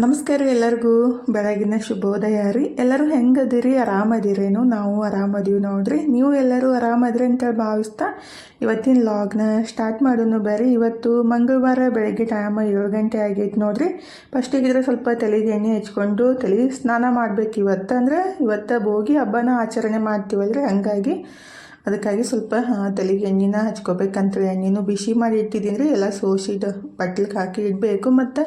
ನಮಸ್ಕಾರ ಎಲ್ಲರಿಗೂ ಬೆಳಗಿನ ಶುಭೋದಯ ರೀ. ಎಲ್ಲರೂ ಹೆಂಗದಿರಿ? ಆರಾಮದಿರೇನು? ನಾವು ಆರಾಮದೀವಿ ನೋಡ್ರಿ. ನೀವು ಎಲ್ಲರೂ ಆರಾಮದ್ರಿ ಅಂತೇಳಿ ಭಾವಿಸ್ತಾ ಇವತ್ತಿನ ಲಾಗ್ನ ಸ್ಟಾರ್ಟ್ ಮಾಡೋನು ಬರ್ರಿ. ಇವತ್ತು ಮಂಗಳವಾರ ಬೆಳಗ್ಗೆ ಟೈಮ್ 7 ಗಂಟೆ ಆಗೈತೆ ನೋಡ್ರಿ. ಫಸ್ಟಿಗಿದ್ರೆ ಸ್ವಲ್ಪ ತಲೆಗೆ ಎಣ್ಣೆ ಹಚ್ಕೊಂಡು ತಲೆ ಸ್ನಾನ ಮಾಡ್ಬೇಕು. ಇವತ್ತು ಭೋಗಿ ಹಬ್ಬನ ಆಚರಣೆ ಮಾಡ್ತೀವಲ್ರಿ, ಹಂಗಾಗಿ ಅದಕ್ಕಾಗಿ ಸ್ವಲ್ಪ ತಲೆಗೆ ಎಣ್ಣೆನ ಹಚ್ಕೋಬೇಕಂತೇಳಿ ಎಣ್ಣೆನೂ ಬಿಸಿ ಮಾಡಿ ಇಟ್ಟಿದ್ದೀನಿ ರೀ. ಎಲ್ಲ ಸೋಸಿದ್ದು ಬಟ್ಲಿಗೆ ಹಾಕಿ ಇಡಬೇಕು. ಮತ್ತು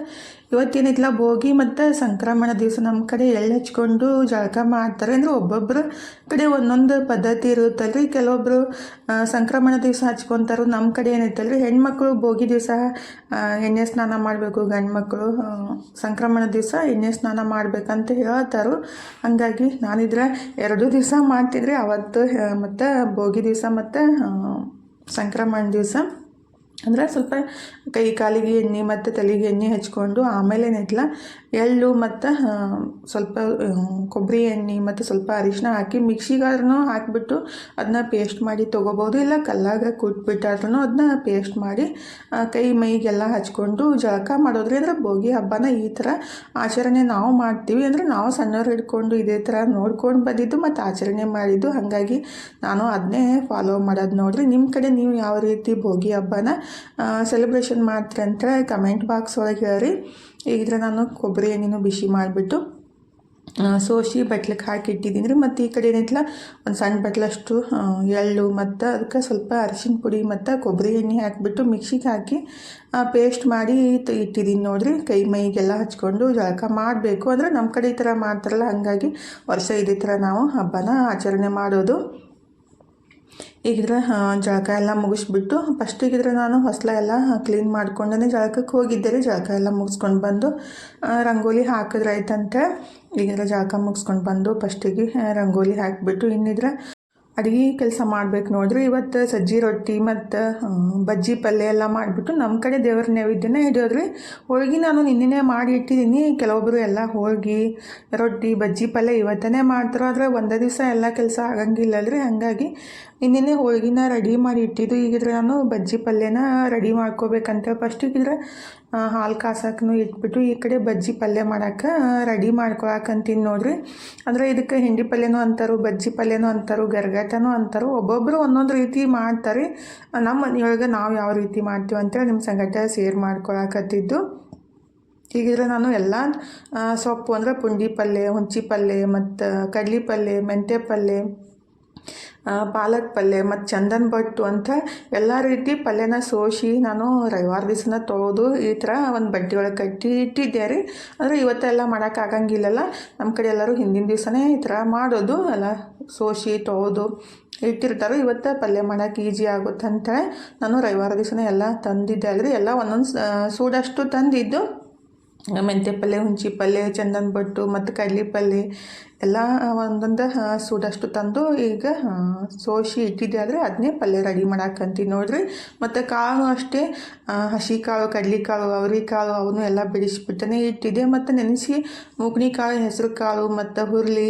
ಇವತ್ತೇನಿಲ್ಲ, ಭೋಗಿ ಮತ್ತು ಸಂಕ್ರಮಣ ದಿವಸ ನಮ್ಮ ಕಡೆ ಎಳ್ಳು ಹಚ್ಕೊಂಡು ಜಳಕ ಮಾಡ್ತಾರೆ. ಅಂದರೆ ಒಬ್ಬೊಬ್ಬರು ಕಡೆ ಒಂದೊಂದು ಪದ್ಧತಿ ಇರುತ್ತಲ್ರಿ. ಕೆಲವೊಬ್ಬರು ಸಂಕ್ರಮಣ ದಿವಸ ಹಚ್ಕೊತಾರೆ. ನಮ್ಮ ಕಡೆ ಏನೈತಲ್ರಿ, ಹೆಣ್ಮಕ್ಳು ಭೋಗಿ ದಿವಸ ಎಣ್ಣೆ ಸ್ನಾನ ಮಾಡಬೇಕು, ಗಂಡು ಮಕ್ಕಳು ಸಂಕ್ರಮಣ ದಿವಸ ಎಣ್ಣೆ ಸ್ನಾನ ಮಾಡ್ಬೇಕಂತ ಹೇಳ್ತಾರೆ. ಹಂಗಾಗಿ ನಾನಿದ್ರೆ 2 ದಿವಸ ಮಾಡ್ತಿದ್ರೆ, ಅವತ್ತು ಮತ್ತು ಭೋಗಿ ದಿವಸ ಮತ್ತು ಸಂಕ್ರಮಣ ದಿವಸ ಅಂದರೆ ಸ್ವಲ್ಪ ಕೈ ಕಾಲಿಗೆ ಎಣ್ಣೆ ಮತ್ತು ತಲೆಗೆ ಎಣ್ಣೆ ಹಚ್ಕೊಂಡು ಆಮೇಲೇನಿಲ್ಲ ಎಳ್ಳು ಮತ್ತು ಸ್ವಲ್ಪ ಕೊಬ್ಬರಿ ಎಣ್ಣೆ ಮತ್ತು ಸ್ವಲ್ಪ ಅರಿಶಿನ ಹಾಕಿ ಮಿಕ್ಸಿಗಾದ್ರೂ ಹಾಕಿಬಿಟ್ಟು ಅದನ್ನ ಪೇಸ್ಟ್ ಮಾಡಿ ತೊಗೋಬೋದು. ಇಲ್ಲ ಕಲ್ಲಾಗ ಕುಟ್ಬಿಟ್ಟಾದ್ರೂ ಅದನ್ನ ಪೇಸ್ಟ್ ಮಾಡಿ ಕೈ ಮೈಗೆಲ್ಲ ಹಚ್ಕೊಂಡು ಜಳಕ ಮಾಡೋದ್ರಿ. ಅಂದರೆ ಭೋಗಿ ಹಬ್ಬನ ಈ ಥರ ಆಚರಣೆ ನಾವು ಮಾಡ್ತೀವಿ. ಅಂದರೆ ನಾವು ಸಣ್ಣವ್ರು ಹಿಡ್ಕೊಂಡು ಇದೇ ಥರ ನೋಡ್ಕೊಂಡು ಬಂದಿದ್ದು ಮತ್ತು ಆಚರಣೆ ಮಾಡಿದ್ದು. ಹಾಗಾಗಿ ನಾನು ಅದನ್ನೇ ಫಾಲೋ ಮಾಡೋದು ನೋಡಿರಿ. ನಿಮ್ಮ ಕಡೆ ನೀವು ಯಾವ ರೀತಿ ಭೋಗಿ ಹಬ್ಬನ ಸೆಲೆಬ್ರೇಷನ್ ಮಾಡ್ತೀರಿ ಅಂತ ಕಮೆಂಟ್ ಬಾಕ್ಸ್ ಒಳಗೆ ಹೇಳ್ರಿ. ಈಗಿದ್ರೆ ನಾನು ಕೊಬ್ಬರಿ ಎಣ್ಣೆನೂ ಬಿಸಿ ಮಾಡಿಬಿಟ್ಟು ಸೋಸಿ ಬಟ್ಲಿಗೆ ಹಾಕಿ ಇಟ್ಟಿದ್ದೀನಿ ರೀ. ಮತ್ತು ಈ ಕಡೆ ಏನಿಲ್ಲ, ಒಂದು ಸಣ್ಣ ಬಟ್ಲಷ್ಟು ಎಳ್ಳು ಮತ್ತು ಅದಕ್ಕೆ ಸ್ವಲ್ಪ ಅರಿಶಿನ ಪುಡಿ ಮತ್ತು ಕೊಬ್ಬರಿ ಎಣ್ಣೆ ಹಾಕಿಬಿಟ್ಟು ಮಿಕ್ಸಿಗೆ ಹಾಕಿ ಪೇಸ್ಟ್ ಮಾಡಿ ಇಟ್ಟಿದ್ದೀನಿ ನೋಡಿರಿ. ಕೈ ಮೈಗೆಲ್ಲ ಹಚ್ಕೊಂಡು ಜಳಕ ಮಾಡಬೇಕು. ಅಂದರೆ ನಮ್ಮ ಕಡೆ ಈ ಥರ ಮಾಡ್ತಾರಲ್ಲ, ಹಾಗಾಗಿ ವರ್ಷ ಇದೇ ಥರ ನಾವು ಹಬ್ಬನ ಆಚರಣೆ ಮಾಡೋದು. ಈಗಿದ್ರೆ ಜಳಕ ಎಲ್ಲ ಮುಗಿಸ್ಬಿಟ್ಟು ಫಸ್ಟಿಗಿದ್ರೆ ನಾನು ಹೊಸ್ಲ ಎಲ್ಲ ಕ್ಲೀನ್ ಮಾಡ್ಕೊಂಡೇ ಜಳಕಕ್ಕೆ ಹೋಗಿದ್ದೆ ರೀ. ಜಳಕ ಎಲ್ಲ ಮುಗಿಸ್ಕೊಂಡು ಬಂದು ರಂಗೋಲಿ ಹಾಕಿದ್ರಾಯ್ತಂತೆ. ಈಗಿದ್ರೆ ಜಳಕ ಮುಗಿಸ್ಕೊಂಡು ಬಂದು ಫಸ್ಟಿಗೆ ರಂಗೋಲಿ ಹಾಕಿಬಿಟ್ಟು ಇನ್ನಿದ್ರೆ ಅಡುಗೆ ಕೆಲಸ ಮಾಡ್ಬೇಕು ನೋಡ್ರಿ. ಇವತ್ತು ಸಜ್ಜಿ ರೊಟ್ಟಿ ಮತ್ತು ಬಜ್ಜಿ ಪಲ್ಯ ಎಲ್ಲ ಮಾಡಿಬಿಟ್ಟು ನಮ್ಮ ಕಡೆ ದೇವ್ರ ನೈವೇದ್ಯನ ಹಿಡಿಯೋದ್ರಿ. ಹೋಳ್ಗೆ ನಾನು ನಿನ್ನೆ ಮಾಡಿ ಇಟ್ಟಿದ್ದೀನಿ. ಕೆಲವೊಬ್ಬರು ಎಲ್ಲ ಹೋಳ್ಗೆ ರೊಟ್ಟಿ ಬಜ್ಜಿ ಪಲ್ಯ ಇವತ್ತೇ ಮಾಡ್ತಾರೋ. ಆದರೆ ಒಂದೇ ದಿವಸ ಎಲ್ಲ ಕೆಲಸ ಆಗಂಗಿಲ್ಲಲ್ರಿ, ಹಾಗಾಗಿ ನಿನ್ನೆ ಹೋಳ್ಗಿನ ರೆಡಿ ಮಾಡಿ ಇಟ್ಟಿದ್ದು. ಈಗಿದ್ರೆ ನಾನು ಬಜ್ಜಿ ಪಲ್ಯನ ರೆಡಿ ಮಾಡ್ಕೋಬೇಕಂತ ಫಸ್ಟಿಗಿದ್ರೆ ಹಾಲು ಕಾಸಕ್ಕೂ ಇಟ್ಬಿಟ್ಟು ಈ ಕಡೆ ಬಜ್ಜಿ ಪಲ್ಯ ಮಾಡೋಕೆ ರೆಡಿ ಮಾಡ್ಕೊಳಕಂತೀನಿ ನೋಡ್ರಿ. ಅಂದರೆ ಇದಕ್ಕೆ ಹಿಂಡಿ ಪಲ್ಯನೂ ಅಂತಾರು, ಬಜ್ಜಿ ಪಲ್ಯನೂ ಅಂತಾರು, ಗರ್ಗಟನೂ ಅಂತಾರು. ಒಬ್ಬೊಬ್ಬರು ಒಂದೊಂದು ರೀತಿ ಮಾಡ್ತಾರೆ. ನಮ್ಮ ಮನೆಯೊಳಗೆ ನಾವು ಯಾವ ರೀತಿ ಮಾಡ್ತೀವಿ ಅಂತೇಳಿ ನಿಮ್ಮ ಸಂಗಟ ಶೇರ್ ಮಾಡ್ಕೊಳಕತ್ತಿದ್ದು. ಹೀಗಿದ್ರೆ ನಾನು ಎಲ್ಲ ಸೊಪ್ಪು ಅಂದರೆ ಪುಂಡಿ ಪಲ್ಯ, ಹುಂಚಿ ಪಲ್ಯ ಮತ್ತು ಕಡ್ಲಿ ಪಲ್ಯ, ಮೆಂತ್ಯ ಪಲ್ಯ, ಪಾಲಕ್ ಪಲ್ಯ ಮತ್ತು ಚಂದನ್ ಬಟ್ಟು ಅಂತ ಎಲ್ಲ ರೀತಿ ಪಲ್ಯನ ಸೋಸಿ ನಾನು ರವಿವಾರ ದಿವಸನ ತೊಳೆದು ಈ ಥರ ಒಂದು ಬಡ್ಡಿ ಒಳಗೆ ಕಟ್ಟಿ ಇಟ್ಟಿದ್ದೆ ರೀ. ಅಂದರೆ ಇವತ್ತೆಲ್ಲ ಮಾಡೋಕ್ಕಾಗಂಗಿಲ್ಲಲ್ಲ, ನಮ್ಮ ಕಡೆ ಎಲ್ಲರೂ ಹಿಂದಿನ ದಿವಸನೇ ಈ ಥರ ಮಾಡೋದು. ಎಲ್ಲ ಸೋಸಿ ತೊಳೆದು ಇಟ್ಟಿರ್ತಾರೆ. ಇವತ್ತು ಪಲ್ಯ ಮಾಡೋಕೆ ಈಜಿ ಆಗುತ್ತೆ ಅಂತೇಳಿ ನಾನು ರವಿವಾರ ದಿವಸನೇ ಎಲ್ಲ ತಂದಿದ್ದೆ ಅಲ್ರಿ. ಎಲ್ಲ ಒಂದೊಂದು ಸೂಡಷ್ಟು ತಂದಿದ್ದು. ಮೆಂತ್ಯ ಪಲ್ಯ, ಹುಂಚಿ ಪಲ್ಯ, ಚಂದನ್ ಬಟ್ಟು ಮತ್ತು ಕಡ್ಲಿ ಪಲ್ಯ ಎಲ್ಲ ಒಂದೊಂದು ಸೂಡಷ್ಟು ತಂದು ಈಗ ಸೋಸಿ ಇಟ್ಟಿದ್ದೆ. ಆದರೆ ಅದನ್ನೇ ಪಲ್ಯ ರೆಡಿ ಮಾಡಾಕಂತೀವಿ ನೋಡ್ರಿ. ಮತ್ತು ಕಾಳು ಅಷ್ಟೇ, ಹಸಿ ಕಾಳು, ಕಡ್ಲಿ ಕಾಳು, ಅವರಿ ಕಾಳು ಅವನು ಎಲ್ಲ ಬಿಡಿಸ್ಬಿಟ್ಟೇ ಇಟ್ಟಿದ್ದೆ. ಮತ್ತು ನೆನೆಸಿ ಮೂಗ್ನಿ ಕಾಳು, ಹೆಸರು ಕಾಳು ಮತ್ತು ಹುರುಳಿ,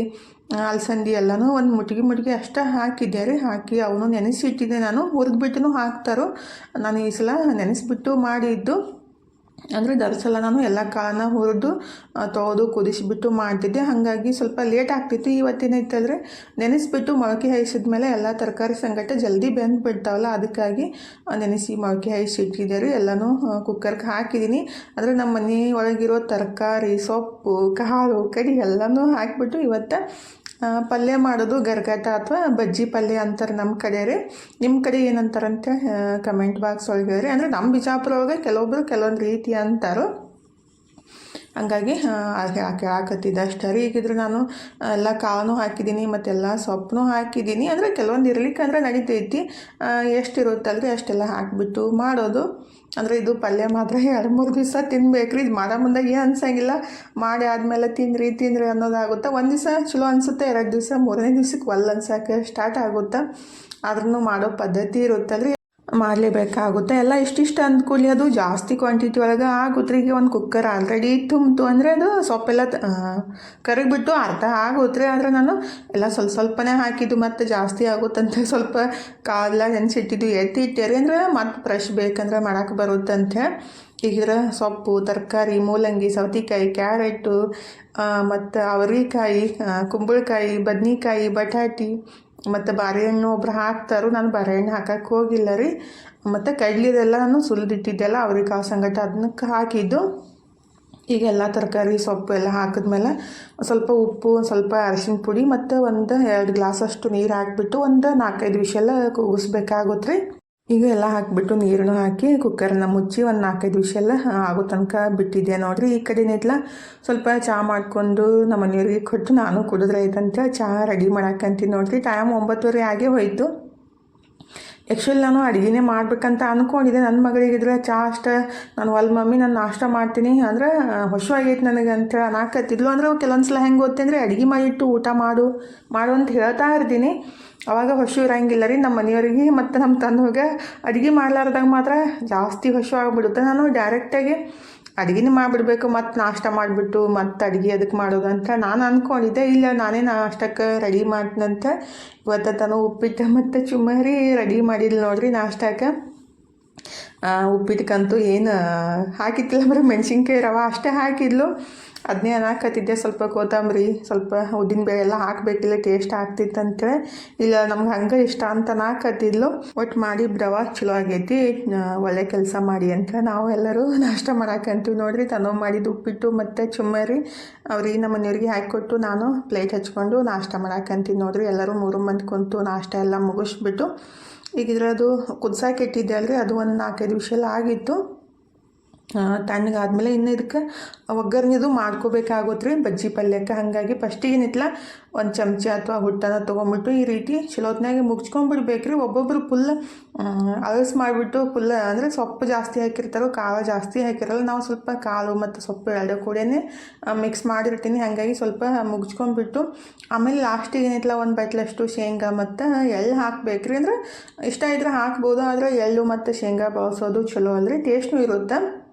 ಅಲಸಂದಿ ಎಲ್ಲನೂ ಒಂದು ಮುಟ್ಗಿ ಅಷ್ಟೇ ಹಾಕಿದ್ದೆ ರೀ. ಹಾಕಿ ಅವನು ನೆನೆಸಿ ಇಟ್ಟಿದ್ದೆ. ನಾನು ಹುರಿದ್ಬಿಟ್ಟು ಹಾಕ್ತಾರೋ, ನಾನು ಈ ಸಲ ನೆನೆಸ್ಬಿಟ್ಟು ಮಾಡಿದ್ದು. ಅಂದರೆ ದರ್ಸಲ ನಾನು ಎಲ್ಲ ಕಾಳನ್ನ ಹುರಿದು ತೊಳೆದು ಕುದಿಸಿಬಿಟ್ಟು ಮಾಡ್ತಿದ್ದೆ. ಹಾಗಾಗಿ ಸ್ವಲ್ಪ ಲೇಟ್ ಆಗ್ತಿತ್ತು. ಇವತ್ತೇನೈತಂದರೆ ನೆನೆಸ್ಬಿಟ್ಟು ಮೊಳಕೆ ಹಾಯಿಸಿದ ಮೇಲೆ ಎಲ್ಲ ತರಕಾರಿ ಸಂಗಟ ಜಲ್ದಿ ಬೆಂದು ಬಿಡ್ತಾವಲ್ಲ, ಅದಕ್ಕಾಗಿ ನೆನೆಸಿ ಮೊಳಕೆ ಹಾಯಿಸಿ ಇಟ್ಟಿದ್ದಾರೆ. ಎಲ್ಲನೂ ಕುಕ್ಕರ್ಗೆ ಹಾಕಿದ್ದೀನಿ. ಅಂದರೆ ನಮ್ಮ ಮನೆ ಒಳಗಿರೋ ತರಕಾರಿ, ಸೊಪ್ಪು, ಕಾಳು ಕಡಿ ಎಲ್ಲನೂ ಹಾಕಿಬಿಟ್ಟು ಇವತ್ತು ಪಲ್ಯ ಮಾಡೋದು. ಗರ್ಗಟ ಅಥವಾ ಬಜ್ಜಿ ಪಲ್ಯ ಅಂತಾರೆ ನಮ್ಮ ಕಡೆ ರೀ. ನಿಮ್ಮ ಕಡೆ ಏನಂತಾರಂತ ಕಮೆಂಟ್ ಬಾಕ್ಸ್ ಒಳಗೆ ರೀ. ಅಂದರೆ ನಮ್ಮ ಬಿಜಾಪುರ ಒಳಗೆ ಕೆಲವೊಂದು ರೀತಿ ಅಂತಾರೋ, ಹಂಗಾಗಿ ಹಾಕತ್ತಿದ್ದೆ ಅಷ್ಟೇ ರೀ. ಈಗಿದ್ರೆ ನಾನು ಎಲ್ಲ ಕಾಳನ್ನೂ ಹಾಕಿದ್ದೀನಿ ಮತ್ತು ಎಲ್ಲ ಸೊಪ್ಪನ್ನೂ ಹಾಕಿದ್ದೀನಿ. ಅಂದರೆ ಕೆಲವೊಂದು ಇರ್ಲಿಕ್ಕೆ ಅಂದರೆ ನಡೀತೈತಿ, ಎಷ್ಟಿರುತ್ತಲ್ರಿ ಅಷ್ಟೆಲ್ಲ ಹಾಕಿಬಿಟ್ಟು ಮಾಡೋದು. ಅಂದರೆ ಇದು ಪಲ್ಯ ಮಾತ್ರ 2-3 ದಿವಸ ತಿನ್ಬೇಕು ರೀ. ಇದು ಮಾಡೋ ಮುಂದಾಗ ಏನು ಅನ್ಸಂಗಿಲ್ಲ, ಮಾಡಿ ಆದಮೇಲೆ ತಿಂದ್ರಿ ಅನ್ನೋದಾಗುತ್ತೆ. ಒಂದು ದಿವಸ ಚಲೋ ಅನಿಸುತ್ತೆ, 2 ದಿವಸ 3ನೇ ದಿವ್ಸಕ್ಕೆ ಒಲ್ಲ ಅನ್ಸೋಕೆ ಸ್ಟಾರ್ಟ್ ಆಗುತ್ತೆ. ಆದ್ರೂ ಮಾಡೋ ಪದ್ಧತಿ ಇರುತ್ತಲ್ರಿ. ಮಾಡಲೇಬೇಕಾಗುತ್ತೆ. ಎಲ್ಲ ಇಷ್ಟಿಷ್ಟು ಅಂದ್ಕೊಳ್ಳಿ ಅದು ಜಾಸ್ತಿ ಕ್ವಾಂಟಿಟಿ ಒಳಗೆ ಆಗುತ್ತೆ. ಈಗ ಒಂದು ಕುಕ್ಕರ್ ಆಲ್ರೆಡಿ ತುಂಬಿತು ಅಂದರೆ ಅದು ಸೊಪ್ಪೆಲ್ಲ ಕರಗಿಬಿಟ್ಟು ಅರ್ಧ ಆಗುತ್ತೆ. ಆದರೆ ನಾನು ಎಲ್ಲ ಸ್ವಲ್ಪನೇ ಹಾಕಿದ್ದು ಮತ್ತು ಜಾಸ್ತಿ ಆಗುತ್ತಂತ ಸ್ವಲ್ಪ ಕಾಲೆಲ್ಲ ನೆನೆಸಿಟ್ಟಿದ್ದು ಎತ್ತಿಟ್ಟೇರಿ ಅಂದರೆ ಮತ್ತು ಫ್ರೆಶ್ ಬೇಕಂದ್ರೆ ಮಾಡೋಕ್ಕೆ ಬರುತ್ತಂತೆ. ಈಗಿದ್ರೆ ಸೊಪ್ಪು, ತರಕಾರಿ, ಮೂಲಂಗಿ, ಸೌತೆಕಾಯಿ, ಕ್ಯಾರೆಟು ಮತ್ತು ಅವರೆಕಾಯಿ, ಕುಂಬಳಕಾಯಿ, ಬದ್ನೆಕಾಯಿ, ಬಟಾಟಿ ಮತ್ತು ಬಾಳೆಹಣ್ಣು ಒಬ್ರು ಹಾಕ್ತಾರೋ, ನಾನು ಬಾಳೆಹಣ್ಣು ಹಾಕಕ್ಕೆ ಹೋಗಿಲ್ಲ ರೀ. ಮತ್ತು ಕಡ್ಲಿದೆಲ್ಲ ನಾನು ಸುಲಿದಿಟ್ಟಿದ್ದೆಲ್ಲ ಅವ್ರೆಕಾಳು ಸಂಗಟ ಅದಕ್ಕೆ ಹಾಕಿದ್ದು. ಈಗ ಎಲ್ಲ ತರಕಾರಿ ಸೊಪ್ಪು ಎಲ್ಲ ಹಾಕಿದ್ಮೇಲೆ ಸ್ವಲ್ಪ ಉಪ್ಪು, ಸ್ವಲ್ಪ ಅರಿಶಿನ ಪುಡಿ ಮತ್ತು 1-2 ಗ್ಲಾಸಷ್ಟು ನೀರು ಹಾಕಿಬಿಟ್ಟು ಒಂದು 4-5 ವಿಷಲ್ ಕೂಗಿಸ್ಬೇಕಾಗುತ್ತೆ ರೀ. ಈಗ ಎಲ್ಲ ಹಾಕಿಬಿಟ್ಟು ನೀರನ್ನು ಹಾಕಿ ಕುಕ್ಕರ್ನ ಮುಚ್ಚಿ ಒಂದು 4-5 ವಿಷಲ್ ಆಗೋ ತನಕ ಬಿಟ್ಟಿದ್ದೆ ನೋಡಿರಿ. ಈ ಕಡೆನೆಲ್ಲ ಸ್ವಲ್ಪ ಚಹಾ ಮಾಡಿಕೊಂಡು ನಮ್ಮ ಮನೆಯವ್ರಿಗೆ ಕೊಟ್ಟು ನಾನು ಕುಡಿದ್ರೈತಂತ ಚಹಾ ರೆಡಿ ಮಾಡಕ್ಕಂತೀನಿ ನೋಡಿರಿ. ಟೈಮ್ 9:30 ಆಗೇ ಹೋಯಿತು. ಆ್ಯಕ್ಚುಲಿ ನಾನು ಅಡುಗೆನೇ ಮಾಡ್ಬೇಕಂತ ಅಂದ್ಕೊಂಡಿದ್ದೆ. ನನ್ನ ಮಗಳಿಗಿದ್ರೆ ಚಹಾ ಅಷ್ಟೇ ನಾನು ಮಮ್ಮಿ ನಾನು ನಾಷ್ಟ ಮಾಡ್ತೀನಿ ಅಂದರೆ ಹೊಸವಾಗೈತೆ ನನಗೆ ಅಂತ ಅನ್ನಕತ್ತಿದ್ಲು. ಅಂದ್ರೆ ಕೆಲವೊಂದು ಸಲ ಹೆಂಗೆ ಗೊತ್ತೇ ಅಂದರೆ ಅಡುಗೆ ಮಾಡಿಟ್ಟು ಊಟ ಮಾಡು ಅಂತ ಹೇಳ್ತಾ ಇರ್ತೀನಿ. ಅವಾಗ ಹೊಸು ಇರಂಗಿಲ್ಲ ರೀ ನಮ್ಮ ಮನೆಯವರಿಗೆ ಮತ್ತು ನಮ್ಮ ತಂದೆಗೆ. ಅಡುಗೆ ಮಾಡ್ಲಾರ್ದಾಗ ಮಾತ್ರ ಜಾಸ್ತಿ ಹೊಸವಾಗ್ಬಿಡುತ್ತೆ. ನಾನು ಡೈರೆಕ್ಟಾಗಿ ಅಡುಗೆನೇ ಮಾಡಿಬಿಡ್ಬೇಕು ಮತ್ತು ನಾಷ್ಟ ಮಾಡಿಬಿಟ್ಟು ಮತ್ತು ಅಡುಗೆ ಅದಕ್ಕೆ ಮಾಡೋದಂತ ನಾನು ಅಂದ್ಕೊಂಡಿದ್ದೆ. ಇಲ್ಲ ನಾನೇ ನಾಷ್ಟಕ್ಕೆ ರೆಡಿ ಮಾಡ್ತೀನಂತ ಇವತ್ತು ತಾನು ಉಪ್ಪಿಟ್ಟು ಮತ್ತು ಚುಮ್ಮರಿ ರೆಡಿ ಮಾಡಿಲ್ಲ ನೋಡಿರಿ ನಾಷ್ಟಕ್ಕೆ. ಉಪ್ಪಿಟ್ಟಕ್ಕಂತೂ ಏನು ಹಾಕಿತ್ತಿಲ್ಲ, ಬರೀ ಮೆಣಸಿನ್ಕಾಯಿ ರವೆ ಅಷ್ಟೇ ಹಾಕಿದ್ಲು. ಅದನ್ನೇ ಅನ್ನಕತ್ತಿದ್ದೆ. ಸ್ವಲ್ಪ ಕೊತ್ತಂಬರಿ, ಸ್ವಲ್ಪ ಉದ್ದಿನಬೇಳೆ ಎಲ್ಲ ಹಾಕಬೇಕಿಲ್ಲ, ಟೇಸ್ಟ್ ಆಗ್ತಿತ್ತಂತೇಳಿ. ಇಲ್ಲ ನಮ್ಗೆ ಹಂಗೆ ಇಷ್ಟ ಅಂತ ಅನ್ನಕತ್ತಿದ್ಲು. ಒಟ್ಟು ಮಾಡಿ ಬಿಡವ ಚಲೋ ಆಗೈತಿ, ಒಳ್ಳೆ ಕೆಲಸ ಮಾಡಿ ಅಂತ ನಾವು ಎಲ್ಲರೂ ನಾಷ್ಟ ಮಾಡಕ್ಕಂತೀವಿ ನೋಡಿರಿ. ತನೋ ಮಾಡಿದ್ದು ಉಪ್ಪಿಟ್ಟು ಮತ್ತು ಚುಮ್ಮರಿ ಅವ್ರಿಗೆ ನಮ್ಮ ಮನೆಯವ್ರಿಗೆ ಹಾಕಿಕೊಟ್ಟು ನಾನು ಪ್ಲೇಟ್ ಹಚ್ಕೊಂಡು ನಾಷ್ಟ ಮಾಡಕ್ಕಂತೀನಿ ನೋಡಿರಿ. ಎಲ್ಲರೂ 3 ಮಂದಿ ಕುಂತು ನಾಷ್ಟ ಎಲ್ಲ ಮುಗಿಸ್ಬಿಟ್ಟು ಈಗಿದ್ರೆ ಅದು ಕುದ್ಸಾಕೆ ಇಟ್ಟಿದ್ದೆ ಅಲ್ರಿ, ಅದು ಒಂದು 4-5 ವಿಷಲ್ ಆಗಿತ್ತು. ತಣ್ಣಗಾದ್ಮೇಲೆ ಇನ್ನು ಇದಕ್ಕೆ ಒಗ್ಗರಣೆದು ಮಾಡ್ಕೋಬೇಕಾಗುತ್ತೆ ರೀ ಬಜ್ಜಿ ಪಲ್ಯಕ್ಕೆ. ಹಾಗಾಗಿ ಫಸ್ಟಿಗೆ ನಿತ್ಲ ಒಂದು ಚಮಚ ಅಥವಾ ಹುಟ್ಟನ ತೊಗೊಂಬಿಟ್ಟು ಈ ರೀತಿ ಚಲೋತ್ನಾಗೆ ಮುಗ್ಸ್ಕೊಂಡ್ಬಿಡ್ಬೇಕು ರೀ. ಒಬ್ಬೊಬ್ಬರು ಫುಲ್ ಅಳಸ್ ಮಾಡಿಬಿಟ್ಟು ಫುಲ್ ಅಂದರೆ ಸೊಪ್ಪು ಜಾಸ್ತಿ ಹಾಕಿರ್ತಾರೋ, ಕಾಳು ಜಾಸ್ತಿ ಹಾಕಿರಲ್ಲ. ನಾವು ಸ್ವಲ್ಪ ಕಾಳು ಮತ್ತು ಸೊಪ್ಪು ಎರಡು ಕೂಡನೇ ಮಿಕ್ಸ್ ಮಾಡಿರ್ತೀನಿ. ಹಾಗಾಗಿ ಸ್ವಲ್ಪ ಮುಗ್ಸ್ಕೊಂಡ್ಬಿಟ್ಟು ಆಮೇಲೆ ಲಾಸ್ಟಿಗೆ ಏನಿತ್ತಲ್ಲ ಒಂದು ಬಟ್ಲಷ್ಟು ಶೇಂಗಾ ಮತ್ತು ಎಳ್ಳು ಹಾಕ್ಬೇಕು ರೀ. ಅಂದರೆ ಇಷ್ಟ ಇದ್ರೆ ಹಾಕ್ಬೋದು, ಆದರೆ ಎಳ್ಳು ಮತ್ತು ಶೇಂಗಾ ಬಳಸೋದು ಚಲೋ ಅಲ್ರಿ, ಟೇಸ್ಟೂ ಇರುತ್ತೆ.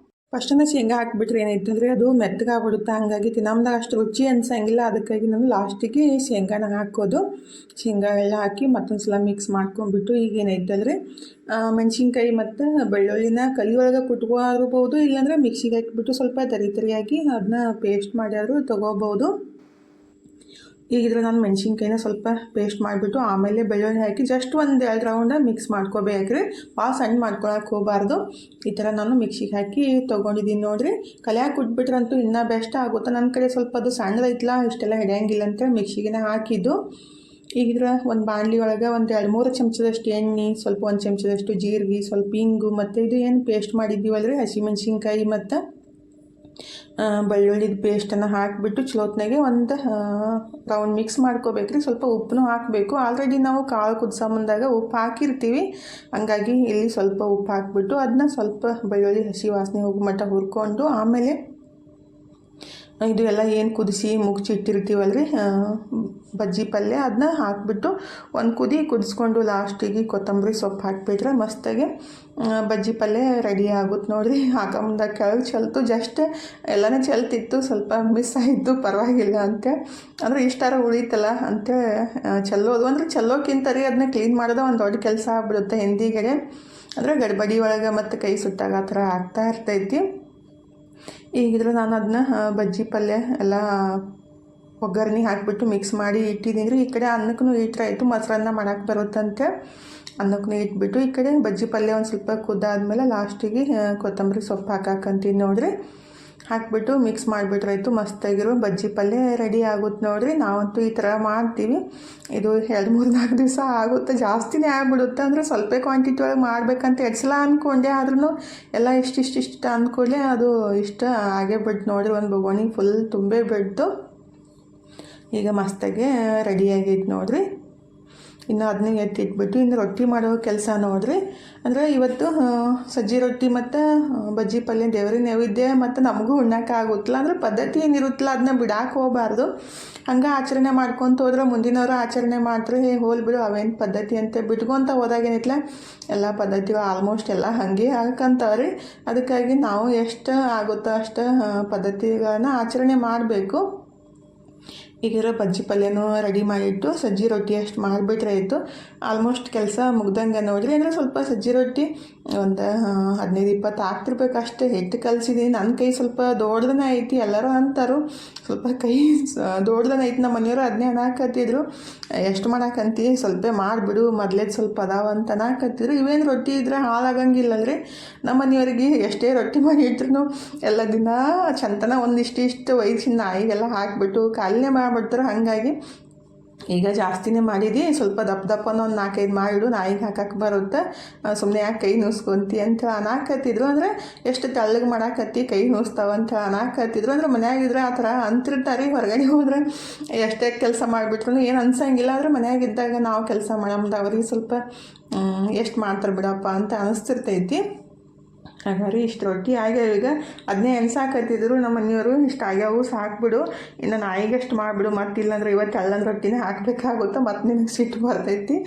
ಫಸ್ಟನ್ನು ಶೇಂಗಾ ಹಾಕ್ಬಿಟ್ರೆ ಏನಾಯ್ತಂದರೆ ಅದು ಮೆತ್ತಗಾಗ್ಬಿಡುತ್ತೆ. ಹಾಗಾಗಿ ತಿನ್ನಮ್ದಾಗ ಅಷ್ಟು ರುಚಿ ಅನ್ಸಂಗಿಲ್ಲ. ಅದಕ್ಕಾಗಿ ನಾನು ಲಾಸ್ಟಿಗೆ ಶೇಂಗಾನ ಹಾಕೋದು. ಶೇಂಗಾ ಎಲ್ಲ ಹಾಕಿ ಮತ್ತೊಂದು ಸಲ ಮಿಕ್ಸ್ ಮಾಡ್ಕೊಂಡ್ಬಿಟ್ಟು ಈಗ ಏನೈತಂದರೆ ಮೆಣಸಿನ್ಕಾಯಿ ಮತ್ತು ಬೆಳ್ಳುಳ್ಳಿನ ಕೈಯೊಳಗೆ ಕುಟ್ಕೋಬೋದು, ಇಲ್ಲಾಂದರೆ ಮಿಕ್ಸಿಗೆ ಹಾಕಿಬಿಟ್ಟು ಸ್ವಲ್ಪ ತರಿಯಾಗಿ ಅದನ್ನ ಪೇಸ್ಟ್ ಮಾಡಿಯಾದರೂ ತೊಗೋಬೋದು. ಈಗಿದ್ರೆ ನಾನು ಮೆಣಸಿನ್ಕಾಯಿನ ಸ್ವಲ್ಪ ಪೇಸ್ಟ್ ಮಾಡಿಬಿಟ್ಟು ಆಮೇಲೆ ಬೆಳ್ಳುಳ್ಳಿ ಹಾಕಿ ಜಸ್ಟ್ 1-2 ರೌಂಡ ಮಿಕ್ಸ್ ಮಾಡ್ಕೋಬೇಕ್ರಿ. ಭಾಳ ಸಣ್ಣ ಮಾಡ್ಕೊಳಕ್ಕೆ ಹೋಗಬಾರ್ದು. ಈ ಥರ ನಾನು ಮಿಕ್ಸಿಗೆ ಹಾಕಿ ತೊಗೊಂಡಿದ್ದೀನಿ ನೋಡಿರಿ. ಕಲಿಯಾಗಿ ಕುಟ್ಬಿಟ್ರಂತೂ ಇನ್ನೂ ಬೆಸ್ಟ್ ಆಗುತ್ತೆ. ನನ್ನ ಕಡೆ ಸ್ವಲ್ಪ ಅದು ಸಣ್ಣದೈತಲ್ಲ, ಇಷ್ಟೆಲ್ಲ ಹಿಡಿಯಂಗಿಲ್ಲ ಅಂತ ಮಿಕ್ಸಿಗೆ ಹಾಕಿದ್ದು. ಈಗಿದ್ರೆ ಒಂದು ಬಾಣಲಿ ಒಳಗೆ 1-2-3 ಚಮಚದಷ್ಟು ಎಣ್ಣೆ, ಸ್ವಲ್ಪ 1 ಚಮಚದಷ್ಟು ಜೀರಿಗೆ, ಸ್ವಲ್ಪ ಇಂಗು ಮತ್ತು ಇದು ಏನು ಪೇಸ್ಟ್ ಮಾಡಿದ್ದೀವಲ್ರಿ ಹಸಿಮೆಣ್ಸಿನ್ಕಾಯಿ ಮತ್ತು ಬೆಳ್ಳುಳ್ಳಿದ ಪೇಸ್ಟನ್ನು ಹಾಕಿಬಿಟ್ಟು ಚಲೋತ್ನಾಗೆ ಒಂದು ರೌಂಡ್ ಮಿಕ್ಸ್ ಮಾಡ್ಕೋಬೇಕ್ರಿ. ಸ್ವಲ್ಪ ಉಪ್ಪನ್ನು ಹಾಕಬೇಕು. ಆಲ್ರೆಡಿ ನಾವು ಕಾಳು ಕುದಿಸೋ ಮುಂದಾಗ ಉಪ್ಪು ಹಾಕಿರ್ತೀವಿ, ಹಂಗಾಗಿ ಇಲ್ಲಿ ಸ್ವಲ್ಪ ಉಪ್ಪು ಹಾಕಿಬಿಟ್ಟು ಅದನ್ನ ಸ್ವಲ್ಪ ಬೆಳ್ಳುಳ್ಳಿ ಹಸಿ ವಾಸನೆ ಹೋಗೋ ಮಟ್ಟ ಹುರ್ಕೊಂಡು ಆಮೇಲೆ ಇದು ಎಲ್ಲ ಏನು ಕುದಿಸಿ ಮುಚ್ಚಿಟ್ಟಿರ್ತೀವಲ್ರಿ ಬಜ್ಜಿ ಪಲ್ಯ ಅದನ್ನ ಹಾಕಿಬಿಟ್ಟು ಒಂದು ಕುದಿಸ್ಕೊಂಡು ಲಾಸ್ಟಿಗೆ ಕೊತ್ತಂಬರಿ ಸೊಪ್ಪು ಹಾಕಿಬಿಟ್ರೆ ಮಸ್ತಾಗಿ ಬಜ್ಜಿ ಪಲ್ಯ ರೆಡಿ ಆಗುತ್ತೆ ನೋಡಿರಿ. ಹಾಕೊಂಬಂದ ಕೆಳಗೆ ಚೆಲ್ತು, ಜಸ್ಟ್ ಎಲ್ಲನೇ ಚೆಲ್ತಿತ್ತು, ಸ್ವಲ್ಪ ಮಿಸ್ ಆಯಿತು, ಪರವಾಗಿಲ್ಲ ಅಂತ. ಅಂದರೆ ಇಷ್ಟಾರ ಉಳಿತಲ್ಲ ಅಂತ ಚೆಲ್ಲೋದು. ಅಂದರೆ ಚೆಲ್ಲೋಕ್ಕಿಂತ ರೀ ಅದನ್ನ ಕ್ಲೀನ್ ಮಾಡೋದು ಒಂದು ದೊಡ್ಡ ಕೆಲಸ ಆಗ್ಬಿಡುತ್ತೆ ಹಿಂದಿಗಡೆ. ಅಂದರೆ ಗಡ್ಬಡಿ ಒಳಗೆ ಮತ್ತು ಕೈ ಸುಟ್ಟಾಗ ಆ ಥರ ಆಗ್ತಾ ಇರ್ತೈತಿ. ಈಗಿದ್ರೆ ನಾನು ಅದನ್ನ ಬಜ್ಜಿ ಪಲ್ಯ ಎಲ್ಲ ಒಗ್ಗರಣೆ ಹಾಕಿಬಿಟ್ಟು ಮಿಕ್ಸ್ ಮಾಡಿ ಇಟ್ಟಿದ್ದೀನಿ ರೀ. ಈ ಕಡೆ ಅನ್ನಕ್ಕೂ ಇಟ್ಟರಾಯಿತು, ಮೊಸರನ್ನ ಮಾಡೋಕ್ಕೆ ಬರುತ್ತಂತೆ. ಅನ್ನಕ್ಕೂ ಇಟ್ಬಿಟ್ಟು ಈ ಕಡೆ ಬಜ್ಜಿ ಪಲ್ಯ ಒಂದು ಸ್ವಲ್ಪ ಕುದ್ದಾದ್ಮೇಲೆ ಲಾಸ್ಟಿಗೆ ಕೊತ್ತಂಬರಿ ಸೊಪ್ಪು ಹಾಕಂತೀನಿ ನೋಡಿರಿ. ಹಾಕಿಬಿಟ್ಟು ಮಿಕ್ಸ್ ಮಾಡಿಬಿಟ್ರಾಯ್ತು, ಮಸ್ತಾಗಿರೋ ಬಜ್ಜಿ ಪಲ್ಯ ರೆಡಿ ಆಗುತ್ತೆ ನೋಡಿರಿ. ನಾವಂತೂ ಈ ಥರ ಮಾಡ್ತೀವಿ. ಇದು 2-3-4 ದಿವಸ ಆಗುತ್ತೆ, ಜಾಸ್ತಿನೇ ಆಗಿಬಿಡುತ್ತೆ. ಅಂದರೆ ಸ್ವಲ್ಪ ಕ್ವಾಂಟಿಟಿ ಒಳಗೆ ಮಾಡಬೇಕಂತ ಎಡ್ಸಲ ಅಂದ್ಕೊಂಡೆ, ಆದ್ರೂ ಎಲ್ಲ ಇಷ್ಟಿಷ್ಟು ಅಂದ್ಕೊಳ್ಳಿ ಅದು ಇಷ್ಟ ಆಗೇ ಬಿಟ್ಟು ನೋಡಿರಿ. ಒಂದು ಬೊಗೋಣಿ ಫುಲ್ ತುಂಬೇ ಬಿಡ್ತು. ಈಗ ಮಸ್ತಾಗೆ ರೆಡಿಯಾಗೈತೆ ನೋಡಿರಿ. ಇನ್ನು ಅದನ್ನ ಎತ್ತಿಟ್ಬಿಟ್ಟು ಇನ್ನು ರೊಟ್ಟಿ ಮಾಡೋ ಕೆಲಸ ನೋಡ್ರಿ. ಅಂದರೆ ಇವತ್ತು ಸಜ್ಜಿ ರೊಟ್ಟಿ ಮತ್ತು ಬಜ್ಜಿ ಪಲ್ಯ ದೇವ್ರಿಗೆ ನೈವೇದ್ಯ ಮತ್ತು ನಮಗೂ ಉಣ್ಣೋಕ್ಕಾಗುತ್ತಲ್ಲ. ಅಂದರೆ ಪದ್ಧತಿ ಏನಿರುತ್ತಲ್ಲ ಅದನ್ನ ಬಿಡಾಕೆ ಹೋಗಬಾರ್ದು. ಹಂಗೆ ಆಚರಣೆ ಮಾಡ್ಕೊತ ಹೋದ್ರೆ ಮುಂದಿನವರು ಆಚರಣೆ ಮಾಡ್ತಾರೆ, ಹೋಲ್ ಬಿಡು ಅವೇನು ಪದ್ಧತಿ ಅಂತ ಬಿಟ್ಕೊತ ಹೋದಾಗೇನಿತ್ಲ ಎಲ್ಲ ಪದ್ಧತಿಗಳು ಆಲ್ಮೋಸ್ಟ್ ಎಲ್ಲ ಹಾಗೆ ಹಾಕಂತವ್ರಿ. ಅದಕ್ಕಾಗಿ ನಾವು ಎಷ್ಟು ಆಗುತ್ತೋ ಅಷ್ಟು ಪದ್ಧತಿಗಳನ್ನ ಆಚರಣೆ ಮಾಡಬೇಕು. ಈಗಿರೋ ಬಜ್ಜಿ ಪಲ್ಯನೂ ರೆಡಿ ಮಾಡಿಟ್ಟು ಸಜ್ಜಿ ರೊಟ್ಟಿ ಅಷ್ಟು ಮಾಡಿಬಿಟ್ರೆ ಆಯಿತು, ಆಲ್ಮೋಸ್ಟ್ ಕೆಲಸ ಮುಗ್ದಂಗೆ ನೋಡಿರಿ. ಅಂದರೆ ಸ್ವಲ್ಪ ಸಜ್ಜಿ ರೊಟ್ಟಿ ಒಂದು 15-20 ಆಗ್ತಿರ್ಬೇಕು ಅಷ್ಟೇ. ಹಿಟ್ಟು ಕಲಿಸಿದ್ದೀನಿ, ನನ್ನ ಕೈ ಸ್ವಲ್ಪ ದೊಡ್ಡದನ್ನ ಐತಿ, ಎಲ್ಲರೂ ಅಂತಾರು ಸ್ವಲ್ಪ ಕೈ ದೊಡ್ಡದನ್ನ ಐತಿ. ನಮ್ಮ ಮನೆಯವರು ಅದನ್ನೇ ಅನ್ನಕತ್ತಿದ್ರು, ಎಷ್ಟು ಮಾಡಾಕಂತಿ ಸ್ವಲ್ಪ ಮಾಡಿಬಿಡು ಮೊದಲೇದು ಸ್ವಲ್ಪ ಅದಾವ ಅಂತ ಅನ್ನಕತ್ತಿದ್ರು. ಇವೇನು ರೊಟ್ಟಿ ಇದ್ರೆ ಹಾಳಾಗಂಗಿಲ್ಲಲ್ರಿ. ನಮ್ಮ ಮನೆಯವ್ರಿಗೆ ಎಷ್ಟೇ ರೊಟ್ಟಿ ಮಾಡಿ ಇಟ್ರು ಎಲ್ಲ ದಿನ ಚಂತನ ಒಂದಿಷ್ಟು ವಯಸ್ಸಿನ ನಾಯಿಗೆಲ್ಲ ಹಾಕಿಬಿಟ್ಟು ಕಾಲಿನೇ ಮಾಡಿಬಿಡ್ತಾರೆ. ಹಾಗಾಗಿ ಈಗ ಜಾಸ್ತಿನೇ ಮಾಡಿದ್ದು, ಸ್ವಲ್ಪ ದಪ್ಪನ ಒಂದು 4-5 ಮಾಡಿಡು, ನಾಯಿಗೆ ಹಾಕಕ್ಕೆ ಬರುತ್ತೆ, ಸುಮ್ಮನೆ ಯಾಕೆ ಕೈ ನುಸ್ಕೊಂತಿ ಅಂತ ಅನ್ನಕತ್ತಿದ್ರು. ಅಂದರೆ ಎಷ್ಟು ತೆಳ್ಳಗೆ ಮಾಡಾಕತ್ತಿ ಕೈ ನುಸ್ತಾವಂತ ಅನ್ನಕತ್ತಿದ್ರು. ಅಂದರೆ ಮನ್ಯಾಗಿದ್ರೆ ಆ ಥರ ಅಂತಿರ್ತಾರೆ. ಹೊರಗಡೆ ಹೋದ್ರೆ ಎಷ್ಟೇ ಕೆಲಸ ಮಾಡಿಬಿಟ್ರು ಏನು ಅನ್ಸಂಗಿಲ್ಲ. ಆದರೆ ಮನ್ಯಾಗಿದ್ದಾಗ ನಾವು ಕೆಲಸ ಮಾಡಮ್ದು ಅವ್ರಿಗೆ ಸ್ವಲ್ಪ ಎಷ್ಟು ಮಾಡ್ತಾರೆ ಬಿಡಪ್ಪ ಅಂತ ಅನಿಸ್ತಿರ್ತೈತಿ. ಹಾಗಾದ್ರೆ ಇಷ್ಟು ರೊಟ್ಟಿ ಆಗ್ಯಾವ. ಈಗ ಅದನ್ನೇ ಎಣ್ಸಾಕತ್ತಿದ್ರು ನಮ್ಮ ಮನೆಯವರು, ಇಷ್ಟು ಆಗ್ಯಾವು ಸಾಕ್ಬಿಡು, ಇನ್ನು ನಾಯಿಗಷ್ಟು ಮಾಡಿಬಿಡು, ಮತ್ತಿಲ್ಲಾಂದ್ರೆ ಇವತ್ತು ತೆಳ್ಳನ ರೊಟ್ಟಿನೇ ಹಾಕಬೇಕಾಗುತ್ತೆ, ಮತ್ತು ನಿನಗೆ ಸಿಟ್ಟು ಬರ್ತೈತಿ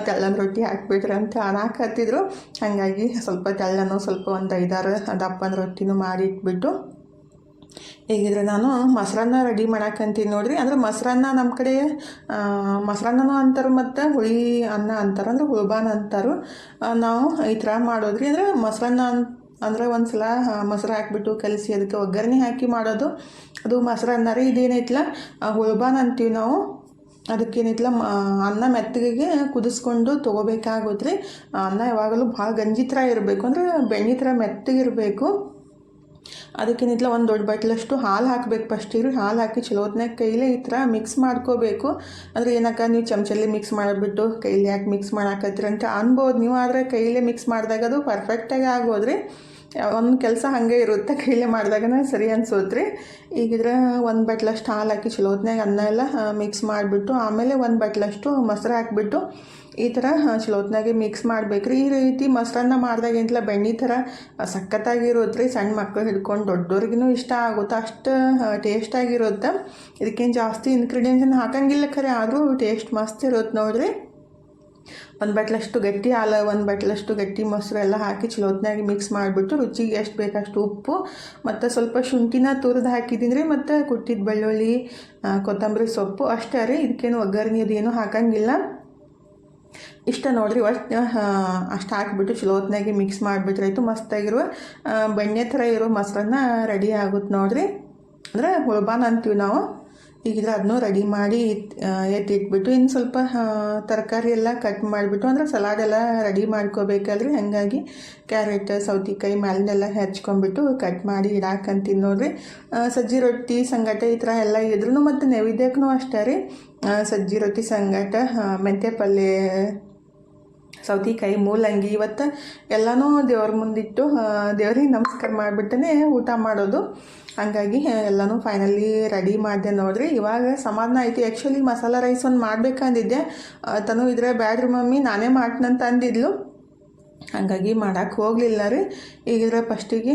ತೆಳ್ಳನ ರೊಟ್ಟಿ ಹಾಕ್ಬಿಟ್ರೆ ಅಂತ ಅನ್ನಕತ್ತಿದ್ರು. ಹಾಗಾಗಿ ಸ್ವಲ್ಪ ತೆಳ್ಳನು ಸ್ವಲ್ಪ ಒಂದು 5-6 ದಪ್ಪನ ರೊಟ್ಟಿನೂ ಮಾಡಿ ಇಟ್ಬಿಟ್ಟು ಹೇಗಿದ್ರೆ ನಾನು ಮೊಸರನ್ನ ರೆಡಿ ಮಾಡಾಕಂತೀನಿ ನೋಡಿರಿ. ಅಂದರೆ ಮೊಸರನ್ನ ನಮ್ಮ ಕಡೆ ಮೊಸರನ್ನೂ ಅಂತಾರೆ ಮತ್ತು ಹುಳಿ ಅನ್ನ ಅಂತಾರೆ, ಅಂದರೆ ಹುಳ್ಬಾನ್ ಅಂತಾರೆ. ನಾವು ಈ ಥರ ಮಾಡೋದ್ರಿ. ಅಂದರೆ ಮೊಸರನ್ನ ಅಂದರೆ ಒಂದು ಸಲ ಮೊಸರು ಹಾಕಿಬಿಟ್ಟು ಕಲಸಿ ಅದಕ್ಕೆ ಒಗ್ಗರಣೆ ಹಾಕಿ ಮಾಡೋದು, ಅದು ಮೊಸರನ್ನ ರೀ. ಇದೇನೈತಲ್ಲ ಹುಳ್ಬಾನ್ ಅಂತೀವಿ ನಾವು. ಅದಕ್ಕೇನೈತಲ್ಲ ಅನ್ನ ಮೆತ್ತಗೆ ಕುದಿಸ್ಕೊಂಡು ತೊಗೋಬೇಕಾಗುತ್ತೆ. ಅನ್ನ ಯಾವಾಗಲೂ ಭಾಳ ಗಂಜಿ ಥರ ಇರಬೇಕು, ಅಂದರೆ ಬೆಣ್ಣೆ ಥರ ಮೆತ್ತಗಿರಬೇಕು. ಅದಕ್ಕೇನಿತ್ತಲ್ಲ ಒಂದು ದೊಡ್ಡ ಬಟ್ಲಷ್ಟು ಹಾಲು ಹಾಕಬೇಕು. ಫಸ್ಟಿಗೆ ಹಾಲು ಹಾಕಿ ಚಲೋತ್ನಾಗ ಕೈಲೇ ಈ ಥರ ಮಿಕ್ಸ್ ಮಾಡ್ಕೋಬೇಕು. ಅಂದರೆ ಏನಕ್ಕ ನೀವು ಚಮಚಲ್ಲಿ ಮಿಕ್ಸ್ ಮಾಡಿಬಿಟ್ಟು ಕೈಲಿ ಯಾಕೆ ಮಿಕ್ಸ್ ಮಾಡಾಕತ್ತೀರ ಅಂತ ಅನ್ಬೋದು ನೀವು. ಆದರೆ ಕೈಲೇ ಮಿಕ್ಸ್ ಮಾಡಿದಾಗ ಅದು ಪರ್ಫೆಕ್ಟಾಗಿ ಆಗೋದ್ರಿ. ಒಂದು ಕೆಲಸ ಹಾಗೆ ಇರುತ್ತೆ, ಕೈಲೇ ಮಾಡಿದಾಗನ ಸರಿ ಅನ್ಸೋದ್ರಿ. ಈಗಿದ್ರೆ ಒಂದು ಬಟ್ಲಷ್ಟು ಹಾಲು ಹಾಕಿ ಚಲೋತ್ನಾಗ ಅನ್ನ ಎಲ್ಲ ಮಿಕ್ಸ್ ಮಾಡಿಬಿಟ್ಟು ಆಮೇಲೆ ಒಂದು ಬಟ್ಲಷ್ಟು ಮೊಸರು ಹಾಕಿಬಿಟ್ಟು ಈ ಥರ ಚಲೋತ್ನಾಗೆ ಮಿಕ್ಸ್ ಮಾಡಬೇಕ್ರಿ. ಈ ರೀತಿ ಮೊಸರನ್ನ ಮಾಡಿದಾಗ ಏನಿಲ್ಲ ಬೆಣ್ಣೆ ಥರ ಸಖತ್ತಾಗಿರುತ್ತೆ ರೀ. ಸಣ್ಣ ಮಕ್ಕಳು ಹಿಡ್ಕೊಂಡು ದೊಡ್ಡವ್ರಿಗೂ ಇಷ್ಟ ಆಗುತ್ತೆ, ಅಷ್ಟು ಟೇಸ್ಟಾಗಿರುತ್ತೆ. ಇದಕ್ಕೇನು ಜಾಸ್ತಿ ಇನ್ಗ್ರೀಡಿಯೆಂಟ್ಸನ್ನು ಹಾಕಂಗಿಲ್ಲ ಖರೆ, ಆದರೂ ಟೇಸ್ಟ್ ಮಸ್ತ್ ಇರುತ್ತೆ ನೋಡಿರಿ. ಒಂದು ಬಟ್ಲಷ್ಟು ಗಟ್ಟಿ ಹಾಲು, ಒಂದು ಬಟ್ಲಷ್ಟು ಗಟ್ಟಿ ಮೊಸರು ಎಲ್ಲ ಹಾಕಿ ಚಲೋತ್ನಾಗಿ ಮಿಕ್ಸ್ ಮಾಡಿಬಿಟ್ಟು ರುಚಿಗೆ ಎಷ್ಟು ಬೇಕಷ್ಟು ಉಪ್ಪು ಮತ್ತು ಸ್ವಲ್ಪ ಶುಂಠಿನ ತುರಿದು ಹಾಕಿದ್ದೀನಿ ರೀ. ಮತ್ತು ಕುಟ್ಟಿದ ಬೆಳ್ಳುಳ್ಳಿ, ಕೊತ್ತಂಬರಿ ಸೊಪ್ಪು ಅಷ್ಟೇ ರೀ. ಇದಕ್ಕೇನು ಒಗ್ಗರಣೆ ಅದೇನು ಹಾಕಂಗಿಲ್ಲ. ಇಷ್ಟ ನೋಡಿರಿ. ಅಷ್ಟು ಹಾಕಿಬಿಟ್ಟು ಚಲೋತ್ನಾಗಿ ಮಿಕ್ಸ್ ಮಾಡಿಬಿಟ್ರಾಯ್ತು. ಮಸ್ತಾಗಿರುವ ಬೆಣ್ಣೆ ಥರ ಇರೋ ಮೊಸರನ್ನ ರೆಡಿ ಆಗುತ್ತೆ ನೋಡಿರಿ. ಅಂದರೆ ಹುಳ್ಬಾನ್ ಅಂತೀವಿ ನಾವು. ಈಗಿದ್ರೆ ಅದನ್ನೂ ರೆಡಿ ಮಾಡಿ ಎತ್ತಿಟ್ಬಿಟ್ಟು ಇನ್ನು ಸ್ವಲ್ಪ ತರಕಾರಿ ಎಲ್ಲ ಕಟ್ ಮಾಡಿಬಿಟ್ಟು, ಅಂದರೆ ಸಲಾಡ್ ಎಲ್ಲ ರೆಡಿ ಮಾಡ್ಕೋಬೇಕಲ್ರಿ. ಹಾಗಾಗಿ ಕ್ಯಾರೆಟ್, ಸೌತೆಕಾಯಿ ಮ್ಯಾಲಿನೆಲ್ಲ ಹೆಚ್ಕೊಂಡ್ಬಿಟ್ಟು ಕಟ್ ಮಾಡಿ ಇಡಾಕಂತೀನಿ ನೋಡಿರಿ. ಸಜ್ಜಿ ರೊಟ್ಟಿ ಸಂಗಟ ಈ ಥರ ಎಲ್ಲ ಇದ್ರೂ ಮತ್ತು ನೈವೇದ್ಯಕ್ಕೂ ಅಷ್ಟೇ ರೀ. ಸಜ್ಜಿ ರೊಟ್ಟಿ ಸಂಗಟ ಮೆಂತ್ಯ ಪಲ್ಯ, ಸೌತೆಕಾಯಿ, ಮೂಲಂಗಿ ಇವತ್ತು ಎಲ್ಲನೂ ದೇವ್ರ ಮುಂದಿಟ್ಟು ದೇವ್ರಿಗೆ ನಮಸ್ಕಾರ ಮಾಡಿಬಿಟ್ಟೇ ಊಟ ಮಾಡೋದು. ಹಾಗಾಗಿ ಎಲ್ಲನೂ ಫೈನಲಿ ರೆಡಿ ಮಾಡಿದೆ ನೋಡಿರಿ. ಇವಾಗ ಸಮಾಧಾನ ಆಯಿತು. ಆ್ಯಕ್ಚುಲಿ ಮಸಾಲ ರೈಸ್ ಒಂದು ಮಾಡಬೇಕಂದಿದ್ದೆ, ತನು ಇದ್ರೆ ಬ್ಯಾಡ್ರಿ ಮಮ್ಮಿ ನಾನೇ ಮಾಡ್ತಂತ ಅಂದಿದ್ಲು. ಹಾಗಾಗಿ ಮಾಡೋಕ್ಕೆ ಹೋಗಲಿಲ್ಲ ರೀ. ಈಗಿದ್ರೆ ಫಸ್ಟಿಗೆ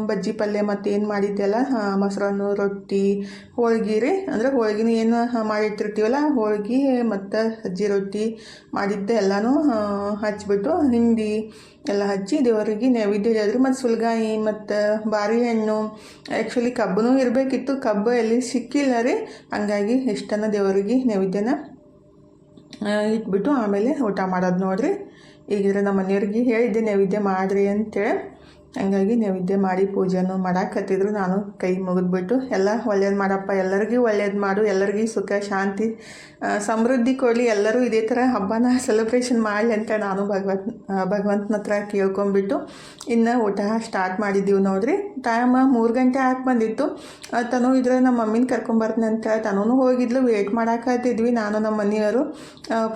ಬಜ್ಜಿ ಪಲ್ಯ ಮತ್ತು ಏನು ಮಾಡಿದ್ದೆಲ್ಲ ಮೊಸರನ್ನು, ರೊಟ್ಟಿ, ಹೋಳ್ಗೆ ರೀ. ಅಂದರೆ ಹೋಳ್ಗಿನ ಏನು ಮಾಡಿಟ್ಟಿರ್ತೀವಲ್ಲ ಹೋಳ್ಗೆ ಮತ್ತು ಸಜ್ಜಿ ರೊಟ್ಟಿ ಮಾಡಿದ್ದೆ ಎಲ್ಲನೂ ಹಚ್ಬಿಟ್ಟು ಹಿಂಡಿ ಎಲ್ಲ ಹಚ್ಚಿ ದೇವರಿಗೆ ನೈವೇದ್ಯ ಹೇಳಿದ್ರು. ಮತ್ತು ಸುಲ್ಗಾಯಿ ಮತ್ತು ಬಾರಿಹಣ್ಣು, ಆ್ಯಕ್ಚುಲಿ ಕಬ್ಬನೂ ಇರಬೇಕಿತ್ತು, ಕಬ್ಬು ಎಲ್ಲಿ ಸಿಕ್ಕಿಲ್ಲ ರೀ. ಹಂಗಾಗಿ ಇಷ್ಟನ್ನು ದೇವರಿಗೆ ನೈವೇದ್ಯನ ಇಟ್ಬಿಟ್ಟು ಆಮೇಲೆ ಊಟ ಮಾಡೋದು ನೋಡಿರಿ. ಈಗಿದ್ರೆ ನಮ್ಮ ಮನೆಯವ್ರಿಗೆ ಹೇಳಿದ್ದೆ ನೈವೇದ್ಯ ಮಾಡಿರಿ ಅಂತೇಳಿ. ಹಂಗಾಗಿ ನೈವೇದ್ಯ ಮಾಡಿ ಪೂಜೆನೂ ಮಾಡಾಕತ್ತಿದ್ರು. ನಾನು ಕೈ ಮುಗಿದ್ಬಿಟ್ಟು ಎಲ್ಲ ಒಳ್ಳೇದು ಮಾಡಪ್ಪ, ಎಲ್ಲರಿಗೂ ಒಳ್ಳೇದು ಮಾಡು, ಎಲ್ಲರಿಗೂ ಸುಖ ಶಾಂತಿ ಸಮೃದ್ಧಿ ಕೊಡಲಿ, ಎಲ್ಲರೂ ಇದೇ ಥರ ಹಬ್ಬನ ಸೆಲೆಬ್ರೇಷನ್ ಮಾಡಲಿ ಅಂತ ನಾನು ಭಗವಂತನ ಹತ್ರ ಕೇಳ್ಕೊಂಬಿಟ್ಟು ಇನ್ನು ಊಟ ಸ್ಟಾರ್ಟ್ ಮಾಡಿದ್ದೀವಿ ನೋಡಿರಿ. ಟೈಮ್ 3 ಗಂಟೆ ಹಾಕಿ ಬಂದಿತ್ತು. ತನು ಇದ್ರೆ ನಮ್ಮ ಮಮ್ಮಿನ ಕರ್ಕೊಂಬರ್ತೀನಿ ಅಂತ ತನೂ ಹೋಗಿದ್ಲು. ವೇಟ್ ಮಾಡಾಕತ್ತಿದ್ವಿ ನಾನು ನಮ್ಮ ಮನೆಯವರು.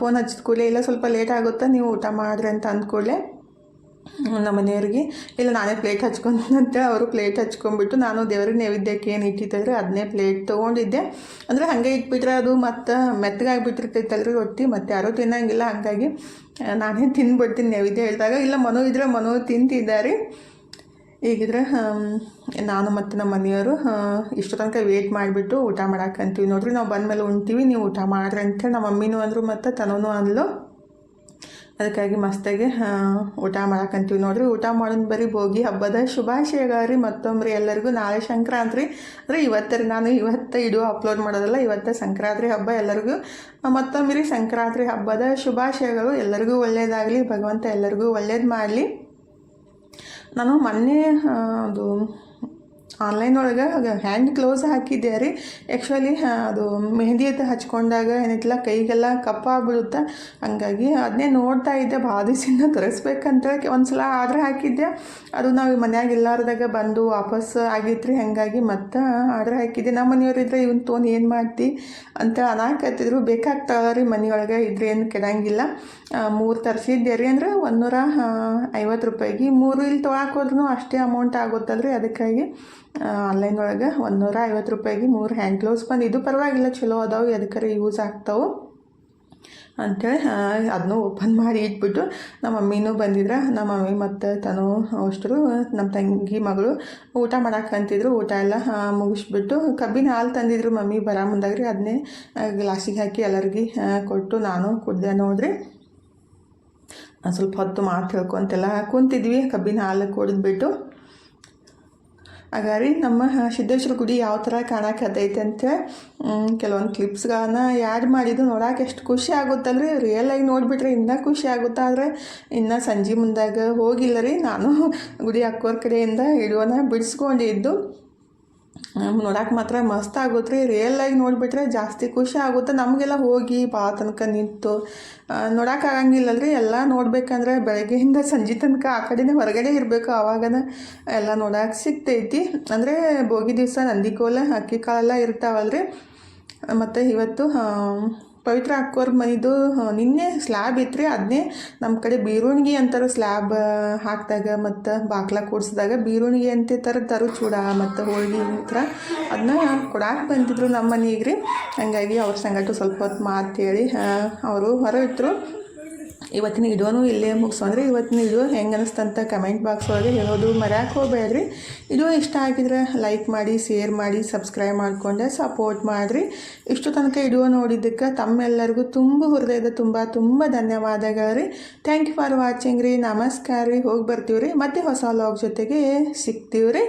ಫೋನ್ ಹಚ್ಚಿದ ಕೂಡಲೇ ಇಲ್ಲ ಸ್ವಲ್ಪ ಲೇಟ್ ಆಗುತ್ತಾ ನೀವು ಊಟ ಮಾಡಿರಿ ಅಂತ ಅಂದ್ಕೂಡಲೇ ನಮ್ಮ ಮನೆಯವ್ರಿಗೆ ಇಲ್ಲ ನಾನೇ ಪ್ಲೇಟ್ ಹಚ್ಕೊಂತಂತೆ ಅವರು ಪ್ಲೇಟ್ ಹಚ್ಕೊಂಡ್ಬಿಟ್ಟು ನಾನು ದೇವ್ರಿಗೆ ನೈವೇದ್ಯಕ್ಕೆ ಏನು ಇಟ್ಟಿದ್ದರೆ ಅದನ್ನೇ ಪ್ಲೇಟ್ ತೊಗೊಂಡಿದ್ದೆ. ಅಂದರೆ ಹಾಗೆ ಇಟ್ಬಿಟ್ರೆ ಅದು ಮತ್ತು ಮೆತ್ತಗಾಗಿಬಿಟ್ಟಿರ್ತೈತಲ್ರಿ ರೊಟ್ಟಿ, ಮತ್ತು ಯಾರೂ ತಿನ್ನೋಂಗಿಲ್ಲ. ಹಾಗಾಗಿ ನಾನೇ ತಿಂದ್ಬಿಡ್ತೀನಿ ನೈವೇದ್ಯ ಹೇಳಿದಾಗ. ಇಲ್ಲ ಮನೋ ಇದ್ದರೆ ಮನೋ ತಿಂತಿದ್ದಾರೆ. ಈಗಿದ್ರೆ ನಾನು ಮತ್ತು ನಮ್ಮ ಮನೆಯವರು ಇಷ್ಟು ತನಕ ವೇಟ್ ಮಾಡಿಬಿಟ್ಟು ಊಟ ಮಾಡಾಕಂತೀವಿ ನೋಡ್ರಿ. ನಾವು ಬಂದಮೇಲೆ ಉಣ್ತೀವಿ, ನೀವು ಊಟ ಮಾಡ್ರಿ ಅಂತೇಳಿ ನಮ್ಮ ಮಮ್ಮಿನೂ ಅಂದರು ಮತ್ತು ತನೂ ಅಂದ್ಲು. ಅದಕ್ಕಾಗಿ ಮಸ್ತಾಗಿ ಊಟ ಮಾಡಾಕಂತೀವಿ ನೋಡ್ರಿ. ಊಟ ಮಾಡೋದು ಬರೀ ಭೋಗಿ ಹಬ್ಬದ ಶುಭಾಶಯಗಳು ಮತ್ತೊಮ್ಮೆ ಎಲ್ಲರಿಗೂ. ನಾಳೆ ಸಂಕ್ರಾಂತಿ ಅಂದರೆ ನಾನು ಇವತ್ತು ವಿಡಿಯೋ ಅಪ್ಲೋಡ್ ಮಾಡೋದಲ್ಲ, ಇವತ್ತು ಸಂಕ್ರಾಂತಿ ಹಬ್ಬ. ಎಲ್ಲರಿಗೂ ಮತ್ತೊಮ್ಮೆ ಸಂಕ್ರಾಂತಿ ಹಬ್ಬದ ಶುಭಾಶಯಗಳು. ಎಲ್ಲರಿಗೂ ಒಳ್ಳೆಯದಾಗಲಿ, ಭಗವಂತ ಎಲ್ಲರಿಗೂ ಒಳ್ಳೇದು ಮಾಡಲಿ. ನಾನು ಮೊನ್ನೆ ಅದು ಆನ್ಲೈನ್ ಒಳಗೆ ಹ್ಯಾಂಡ್ ಗ್ಲೌಸ್ ಹಾಕಿದ್ದೆ ರೀ. ಆ್ಯಕ್ಚುಲಿ ಅದು ಮೆಹಂದಿ ಅಂತ ಹಚ್ಕೊಂಡಾಗ ಏನಿತ್ತಲ್ಲ ಕೈಗೆಲ್ಲ ಕಪ್ಪಾಗ್ಬಿಡುತ್ತೆ. ಹಂಗಾಗಿ ಅದನ್ನೇ ನೋಡ್ತಾ ಇದ್ದೆ, ಭಾಳ ದಿವಸದಿಂದ ತರಿಸ್ಬೇಕಂತೇಳಿ ಒಂದು ಸಲ ಆರ್ಡ್ರ್ ಹಾಕಿದ್ದೆ. ಅದು ನಾವು ಮನ್ಯಾಗ ಇಲ್ಲಾರ್ದಾಗ ಬಂದು ವಾಪಸ್ ಆಗಿತ್ತು ರೀ. ಹಾಗಾಗಿ ಮತ್ತೆ ಆರ್ಡ್ರ್ ಹಾಕಿದ್ದೆ. ನಮ್ಮ ಮನೆಯವ್ರಿದ್ರೆ ಇವನ್ ತೊಗೊಂಡು ಏನು ಮಾಡ್ತಿ ಅಂತ ಅನಾಕತ್ತಿದ್ರು. ಬೇಕಾಗ್ತಾವ ರೀ ಮನೆಯೊಳಗೆ ಇದ್ರೆ ಏನು ಕೆಡಂಗಿಲ್ಲ. 3 ತರಿಸಿದ್ದೆ ರೀ. ಅಂದರೆ 150 ರೂಪಾಯಿಗೆ 3 ಇಲ್ಲಿ ತೊಗೊಳಕೋದ್ರೂ ಅಷ್ಟೇ ಅಮೌಂಟ್ ಆಗುತ್ತಲ್ರಿ. ಅದಕ್ಕಾಗಿ ಆನ್ಲೈನ್ ಒಳಗೆ 150 ರೂಪಾಯಿಗೆ 3 ಹ್ಯಾಂಡ್ ಗ್ಲೌಸ್ ಬಂದು. ಇದು ಪರವಾಗಿಲ್ಲ, ಚಲೋ ಅದಾವೆ, ಅದಕ್ಕೆ ಯೂಸ್ ಆಗ್ತಾವೆ ಅಂಥೇಳಿ ಅದನ್ನೂ ಓಪನ್ ಮಾಡಿ ಇಟ್ಬಿಟ್ಟು ನಮ್ಮ ಮಮ್ಮಿನೂ ಬಂದಿದ್ರೆ. ನಮ್ಮ ಮಮ್ಮಿ ಮತ್ತು ತನೂ ಅಷ್ಟರು ನಮ್ಮ ತಂಗಿ ಮಗಳು ಊಟ ಮಾಡಾಕಂತಿದ್ರು. ಊಟ ಎಲ್ಲ ಮುಗಿಸ್ಬಿಟ್ಟು ಕಬ್ಬಿನ ಹಾಲು ತಂದಿದ್ರು ಮಮ್ಮಿ ಬರೋ ಮುಂದಾಗ್ರಿ. ಅದನ್ನೇ ಗ್ಲಾಸಿಗೆ ಹಾಕಿ ಎಲ್ಲರಿಗೆ ಕೊಟ್ಟು ನಾನು ಕುಡ್ದೆ ನೋಡ್ರಿ. ಸ್ವಲ್ಪ ಹೊತ್ತು ಮಾತು ಹೇಳ್ಕೊಂತೆಲ್ಲ ಕುಂತಿದ್ವಿ ಕಬ್ಬಿನ ಹಾಲು ಕುಡಿದ್ಬಿಟ್ಟು. ಹಾಗಾರಿ ನಮ್ಮ ಸಿದ್ದೇಶ್ವರ ಗುಡಿ ಯಾವ ಥರ ಕಾಣಕತ್ತೈತೆ ಅಂತೇಳಿ ಕೆಲವೊಂದು ಕ್ಲಿಪ್ಸ್ಗಳನ್ನ ಆ್ಯಡ್ ಮಾಡಿದ್ದು ನೋಡೋಕೆ ಎಷ್ಟು ಖುಷಿ ಆಗುತ್ತಲ್ರಿ. ರಿಯಲಾಗಿ ನೋಡಿಬಿಟ್ರೆ ಇನ್ನೂ ಖುಷಿ ಆಗುತ್ತೆ. ಆದರೆ ಇನ್ನೂ ಸಂಜೆ ಮುಂದಾಗ ಹೋಗಿಲ್ಲ ರೀ. ನಾನು ಗುಡಿ ಅಕ್ಕೋರ ಕಡೆಯಿಂದ ವಿಡಿಯೋನ ಬಿಡಿಸ್ಕೊಂಡಿದ್ದು. ನೋಡೋಕೆ ಮಾತ್ರ ಮಸ್ತ್ ಆಗುತ್ತೆ ರೀ. ರಿಯಲಾಗಿ ನೋಡಿಬಿಟ್ರೆ ಜಾಸ್ತಿ ಖುಷಿ ಆಗುತ್ತೆ. ನಮಗೆಲ್ಲ ಹೋಗಿ ಭಾಳ ತನಕ ನಿಂತು ನೋಡೋಕ್ಕಾಗಂಗಿಲ್ಲಲ್ರಿ. ಎಲ್ಲ ನೋಡ್ಬೇಕಂದ್ರೆ ಬೆಳಗ್ಗೆಯಿಂದ ಸಂಜೆ ತನಕ ಆ ಕಡೆನೇ ಹೊರಗಡೆ ಇರಬೇಕು, ಆವಾಗನ ಎಲ್ಲ ನೋಡೋಕೆ ಸಿಗ್ತೈತಿ. ಅಂದರೆ ಭೋಗಿ ದಿವಸ ನಂದಿಕೋಲ ಅಕ್ಕಿ ಕಾಳೆಲ್ಲ ಇರ್ತಾವಲ್ರಿ. ಮತ್ತು ಇವತ್ತು ಪವಿತ್ರ ಅಕ್ಕೋರ್ ಮನೆದು ನಿನ್ನೆ ಸ್ಲ್ಯಾಬ್ ಇತ್ತು ರೀ. ಅದನ್ನೇ ನಮ್ಮ ಕಡೆ ಬೀರುಣಿಗೆ ಅಂತಾರೆ ಸ್ಲ್ಯಾಬ್ ಹಾಕಿದಾಗ ಮತ್ತು ಬಾಗ್ಲ ಕೂಡಿಸಿದಾಗ ಬೀರುಣಿಗೆ ಅಂತ ತರು ಚೂಡ ಮತ್ತು ಹೋಳಿಗೆ ಈ ಥರ ಅದನ್ನ ಕೊಡಾಕೆ ಬಂದಿದ್ರು ನಮ್ಮ ಮನೆಗೆ ರೀ. ಹಂಗಾಗಿ ಅವ್ರ ಸಂಗಟು ಸ್ವಲ್ಪ ಹೊತ್ತು ಮಾತು ಹೇಳಿ ಅವರು ಹೊರಗಿಟ್ರು. ಇವತ್ತಿನ ವಿಡಿಯೋನೂ ಇಲ್ಲೇ ಮುಗಿಸೋಂದ್ರೆ ಇವತ್ತಿನ ವಿಡಿಯೋ ಹೆಂಗೆ ಅನ್ನಿಸ್ತಂತ ಕಮೆಂಟ್ ಬಾಕ್ಸ್ ಒಳಗೆ ಹೇಳೋದು ಮರ್ಯಾಕೆ ಹೋಗಬೇಡ್ರಿ. ವಿಡಿಯೋ ಇಷ್ಟ ಆಗಿದ್ರೆ ಲೈಕ್ ಮಾಡಿ, ಶೇರ್ ಮಾಡಿ, ಸಬ್ಸ್ಕ್ರೈಬ್ ಮಾಡಿಕೊಂಡೆ ಸಪೋರ್ಟ್ ಮಾಡಿರಿ. ಇಷ್ಟು ತನಕ ವಿಡಿಯೋ ನೋಡಿದ್ದಕ್ಕೆ ತಮ್ಮೆಲ್ಲರಿಗೂ ಹೃದಯದ ತುಂಬ ಧನ್ಯವಾದಗಳು ರೀ. ಥ್ಯಾಂಕ್ ಯು ಫಾರ್ ವಾಚಿಂಗ್ ರೀ. ನಮಸ್ಕಾರ ರೀ. ಹೋಗಿ ಬರ್ತೀವಿ ರೀ. ಮತ್ತೆ ಹೊಸ ವ್ಲಾಗ್ ಜೊತೆಗೆ ಸಿಗ್ತೀವಿ ರೀ.